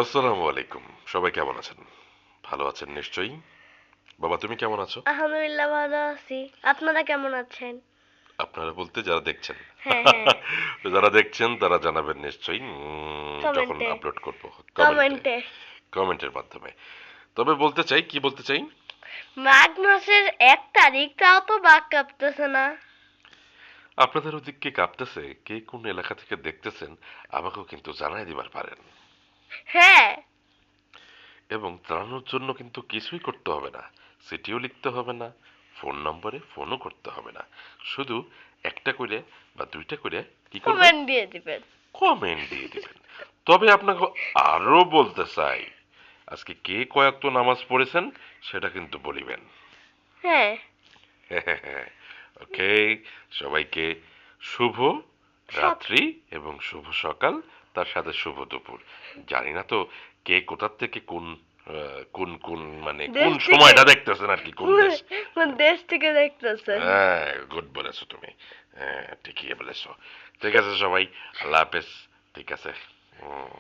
আসসালামু আলাইকুম। সবাই কেমন আছেন? ভালো আছেন নিশ্চয়ই। বাবা তুমি কেমন আছো? আলহামদুলিল্লাহ ভালো আছি। আপনারা কেমন আছেন? আপনারা বলতে যারা দেখছেন। হ্যাঁ হ্যাঁ। তো যারা দেখছেন তারা জানাবেন নিশ্চয়ই যখন কমেন্টে আপলোড করব কমেন্টে কমেন্টে কমেন্টের মাধ্যমে। তবে বলতে চাই কি বলতে চাই মাঘ মাসের 1 তারিখ, তাও তো বাঘ কাঁপতেছে না। আপনাদের ওদিক কে কাঁপতেছে, কে কোন এলাকা থেকে দেখতেছেন আমাকেও কিন্তু জানাই দিবার পারেন। হ্যাঁ। এবং জানানোর জন্য কিন্তু কিছুই করতে হবে না, চিঠিও লিখতে হবে না, ফোন নম্বরে ফোনও করতে হবে না, শুধু একটা করে বা দুইটা করে কি করবেন, কমেন্ট দিয়ে দিবেন। কমেন্ট দিয়ে দিবেন। তবে আপনাকে আরো বলতে চাই, আজকে কে কয়েকটা নামাজ পড়েছেন সেটা কিন্তু বলিবেন। হ্যাঁ। ওকে, সবাইকে শুভ সব রাত্রি এবং শুভ সকাল, তার সাথে শুভ দুপুর। জানি না তো কে কোথার থেকে কোন কোন মানে কোন দেশ থেকে সময়টা দেখতেছেন আর কি, কোন দেশ। কোন দেশ থেকে দেখতেছেন? হ্যাঁ, গুড বলেছো তুমি। হ্যাঁ, ঠিকই বলেছো। ঠিক আছে সবাই, আল্লাহ হাফেজ। ঠিক আছে। হুম।